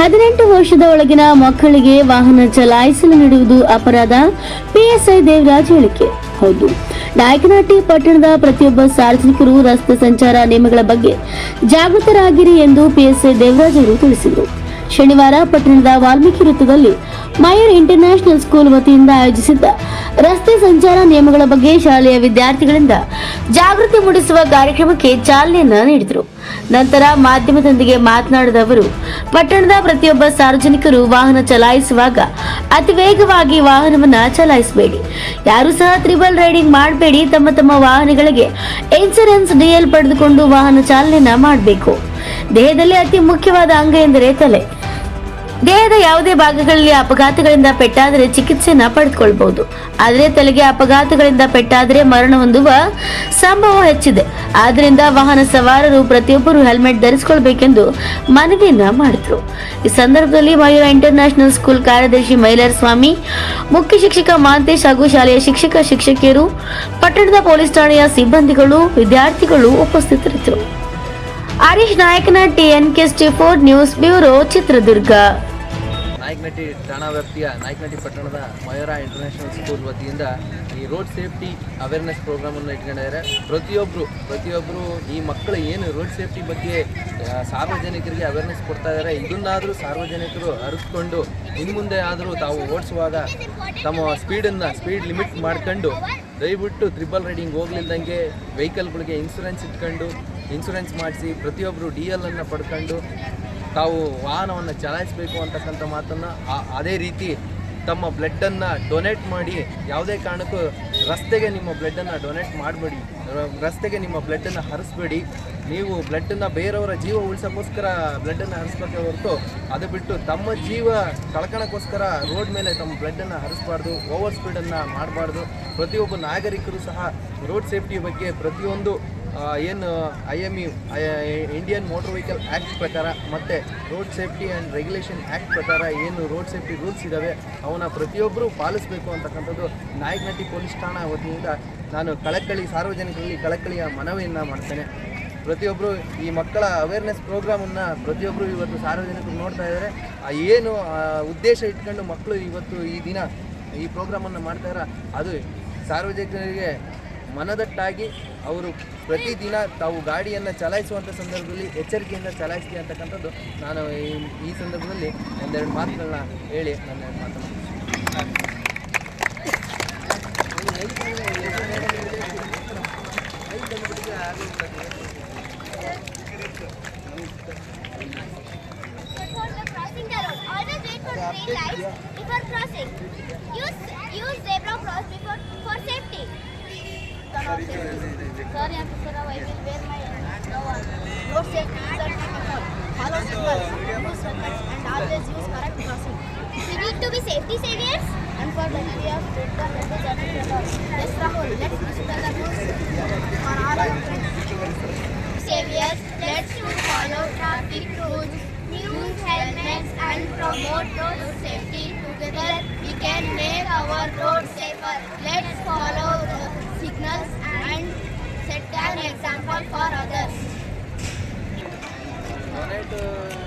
18 ವರ್ಷದ ಒಳಗಿನ ಮಕ್ಕಳಿಗೆ ವಾಹನ ಚಲಾಯಿಸಲು ನೀಡುವುದು ಅಪರಾಧ. ಪಿಎಸ್ಐ ದೇವರಾಜ್ ಹೇಳಿಕೆ. ಹೌದು, ನಾಯಕನಹಟ್ಟಿ ಪಟ್ಟಣದ ಪ್ರತಿಯೊಬ್ಬ ಸಾರ್ವಜನಿಕರು ರಸ್ತೆ ಸಂಚಾರ ನಿಯಮಗಳ ಬಗ್ಗೆ ಜಾಗೃತರಾಗಿರಿ ಎಂದು ಪಿಎಸ್ಐ ದೇವರಾಜ್ ಅವರು ತಿಳಿಸಿದರು. ಶನಿವಾರ ಪಟ್ಟಣದ ವಾಲ್ಮೀಕಿ ವೃತ್ತದಲ್ಲಿ ಮಯೂರ್ ಇಂಟರ್ನ್ಯಾಷನಲ್ ಸ್ಕೂಲ್ ವತಿಯಿಂದ ಆಯೋಜಿಸಿದ್ದ ರಸ್ತೆ ಸಂಚಾರ ನಿಯಮಗಳ ಬಗ್ಗೆ ಶಾಲೆಯ ವಿದ್ಯಾರ್ಥಿಗಳಿಂದ ಜಾಗೃತಿ ಮೂಡಿಸುವ ಕಾರ್ಯಕ್ರಮಕ್ಕೆ ಚಾಲನೆಯನ್ನ ನೀಡಿದರು. ನಂತರ ಮಾಧ್ಯಮದೊಂದಿಗೆ ಮಾತನಾಡಿದ ಅವರು, ಪಟ್ಟಣದ ಪ್ರತಿಯೊಬ್ಬ ಸಾರ್ವಜನಿಕರು ವಾಹನ ಚಲಾಯಿಸುವಾಗ ಅತಿ ವೇಗವಾಗಿ ವಾಹನವನ್ನ ಚಲಾಯಿಸಬೇಡಿ. ಯಾರು ಸಹ ತ್ರಿಬಲ್ ರೈಡಿಂಗ್ ಮಾಡಬೇಡಿ. ತಮ್ಮ ವಾಹನಗಳಿಗೆ ಇನ್ಸೂರೆನ್ಸ್ ಡಿಎಲ್ ಪಡೆದುಕೊಂಡು ವಾಹನ ಚಾಲನೆಯನ್ನ ಮಾಡಬೇಕು. ದೇಹದಲ್ಲಿ ಅತಿ ಮುಖ್ಯವಾದ ಅಂಗ ಎಂದರೆ ತಲೆ. ದೇಹದ ಯಾವುದೇ ಭಾಗಗಳಲ್ಲಿ ಅಪಘಾತಗಳಿಂದ ಪೆಟ್ಟಾದರೆ ಚಿಕಿತ್ಸೆನ ಪಡೆದುಕೊಳ್ಳಬಹುದು. ಆದರೆ ತಲೆಗೆ ಅಪಘಾತಗಳಿಂದ ಪೆಟ್ಟಾದರೆ ಮರಣ ಹೊಂದುವ ಸಂಭವ ಹೆಚ್ಚಿದೆ. ಆದ್ದರಿಂದ ವಾಹನ ಸವಾರರು ಪ್ರತಿಯೊಬ್ಬರು ಹೆಲ್ಮೆಟ್ ಧರಿಸಿಕೊಳ್ಳಬೇಕೆಂದು ಮನವಿಯನ್ನ ಮಾಡಿದರು. ಈ ಸಂದರ್ಭದಲ್ಲಿ ಮಯೂರ ಇಂಟರ್ನ್ಯಾಷನಲ್ ಸ್ಕೂಲ್ ಕಾರ್ಯದರ್ಶಿ ಮೈಲಾರ ಸ್ವಾಮಿ, ಮುಖ್ಯ ಶಿಕ್ಷಕ ಮಹಾಂತೇಶ್ ಹಾಗೂ ಶಾಲೆಯ ಶಿಕ್ಷಕಿಯರು, ಪಟ್ಟಣದ ಪೊಲೀಸ್ ಠಾಣೆಯ ಸಿಬ್ಬಂದಿಗಳು, ವಿದ್ಯಾರ್ಥಿಗಳು ಉಪಸ್ಥಿತರಿದ್ದರು. Harish Nayakanahatti, NK4 news bureau, Chitradurga. Nayakanahatti ಠಾಣಾ ವ್ಯಾಪ್ತಿಯ ನಾಯಕನಹಟ್ಟಿ ಪಟ್ಟಣದ ಮಯೂರ ಇಂಟರ್ನ್ಯಾಷನಲ್ ಸ್ಕೂಲ್ ವತಿಯಿಂದ ಈ ರೋಡ್ ಸೇಫ್ಟಿ ಅವೇರ್ನೆಸ್ ಪ್ರೋಗ್ರಾಮನ್ನು ಇಟ್ಕೊಂಡಿದ್ದಾರೆ. ಪ್ರತಿಯೊಬ್ಬರು ಈ ಮಕ್ಕಳು ಏನು ರೋಡ್ ಸೇಫ್ಟಿ ಬಗ್ಗೆ ಸಾರ್ವಜನಿಕರಿಗೆ ಅವೇರ್ನೆಸ್ ಕೊಡ್ತಾ ಇದ್ದಾರೆ. ಇದನ್ನಾದರೂ ಸಾರ್ವಜನಿಕರು ಅರಿತುಕೊಂಡು ಇನ್ನು ಮುಂದೆ ಆದರೂ ತಾವು ಓಡಿಸುವಾಗ ತಮ್ಮ ಸ್ಪೀಡ್ ಲಿಮಿಟ್ ಮಾಡ್ಕೊಂಡು ದಯವಿಟ್ಟು ತ್ರಿಬಲ್ ರೈಡಿಂಗ್ ಹೋಗ್ಲಿಲ್ದಂಗೆ ವೆಹಿಕಲ್ಗಳಿಗೆ ಇನ್ಸೂರೆನ್ಸ್ ಮಾಡಿಸಿ ಪ್ರತಿಯೊಬ್ಬರು DL ಅನ್ನು ಪಡ್ಕೊಂಡು ತಾವು ವಾಹನವನ್ನು ಚಲಾಯಿಸಬೇಕು ಅಂತಕ್ಕಂಥ ಮಾತನ್ನು, ಅದೇ ರೀತಿ ತಮ್ಮ ಬ್ಲಡ್ಡನ್ನು ಡೊನೇಟ್ ಮಾಡಿ, ಯಾವುದೇ ಕಾರಣಕ್ಕೂ ರಸ್ತೆಗೆ ನಿಮ್ಮ ಬ್ಲಡ್ಡನ್ನು ಡೊನೇಟ್ ಮಾಡಬೇಡಿ, ರಸ್ತೆಗೆ ನಿಮ್ಮ ಬ್ಲಡ್ಡನ್ನು ಹರಿಸ್ಬೇಡಿ. ನೀವು ಬ್ಲಡ್ಡನ್ನು ಬೇರೆಯವರ ಜೀವ ಉಳಿಸೋಕ್ಕೋಸ್ಕರ ಬ್ಲಡ್ಡನ್ನು ಹರಿಸ್ಬೇಕೆ ಹೊರತು ಅದು ಬಿಟ್ಟು ತಮ್ಮ ಜೀವ ಕಳ್ಕೊಳ್ಳೋಕ್ಕೋಸ್ಕರ ರೋಡ್ ಮೇಲೆ ತಮ್ಮ ಬ್ಲಡ್ಡನ್ನು ಹರಿಸ್ಬಾರ್ದು, ಓವರ್ ಸ್ಪೀಡನ್ನು ಮಾಡಬಾರ್ದು. ಪ್ರತಿಯೊಬ್ಬ ನಾಗರಿಕರು ಸಹ ರೋಡ್ ಸೇಫ್ಟಿ ಬಗ್ಗೆ ಪ್ರತಿಯೊಂದು ಏನು IME Indian motor vehicle act ಪ್ರಕಾರ ಮತ್ತು road safety and regulation act ಪ್ರಕಾರ ಏನು ರೋಡ್ ಸೇಫ್ಟಿ ರೂಲ್ಸ್ ಇದ್ದಾವೆ ಅವನ್ನ ಪ್ರತಿಯೊಬ್ಬರೂ ಪಾಲಿಸಬೇಕು ಅಂತಕ್ಕಂಥದ್ದು ನಾಯಕನಹಟ್ಟಿ ಪೊಲೀಸ್ ಠಾಣಾ ವತಿಯಿಂದ ನಾನು ಸಾರ್ವಜನಿಕರಲ್ಲಿ ಕಳಕಳಿಯ ಮನವಿಯನ್ನು ಮಾಡ್ತೇನೆ. ಪ್ರತಿಯೊಬ್ಬರು ಈ ಮಕ್ಕಳ ಅವೇರ್ನೆಸ್ ಪ್ರೋಗ್ರಾಮನ್ನು ಪ್ರತಿಯೊಬ್ಬರು ಇವತ್ತು ಸಾರ್ವಜನಿಕರು ನೋಡ್ತಾ ಇದ್ದಾರೆ. ಏನು ಉದ್ದೇಶ ಇಟ್ಕೊಂಡು ಮಕ್ಕಳು ಇವತ್ತು ಈ ದಿನ ಈ ಪ್ರೋಗ್ರಾಮನ್ನು ಮಾಡ್ತಾಯಿದ್ದಾರೆ, ಅದು ಸಾರ್ವಜನಿಕರಿಗೆ ಮನದಟ್ಟಾಗಿ ಅವರು ಪ್ರತಿದಿನ ತಾವು ಗಾಡಿಯನ್ನು ಚಲಾಯಿಸುವಂಥ ಸಂದರ್ಭದಲ್ಲಿ ಎಚ್ಚರಿಕೆಯಿಂದ ಚಲಾಯಿಸ್ತೀವಿ ಅಂತಕ್ಕಂಥದ್ದು ನಾನು ಈ ಸಂದರ್ಭದಲ್ಲಿ ಒಂದೆರಡು ಮಾತುಗಳನ್ನ ಹೇಳಿ ನನ್ನ ಮಾತನ್ನು Sorry, officer, I will wear my road safety is at follow signals, use helmets, and always use correct crossing. We need to be safety saviors. Unfortunately, we have to do the message of the law. Yes, Rahul, let's listen to the rules for all our friends. Saviors, let's follow traffic rules, use helmets, and promote road safety. Together, we can make our road safer. Let's follow the signals and set an example for others.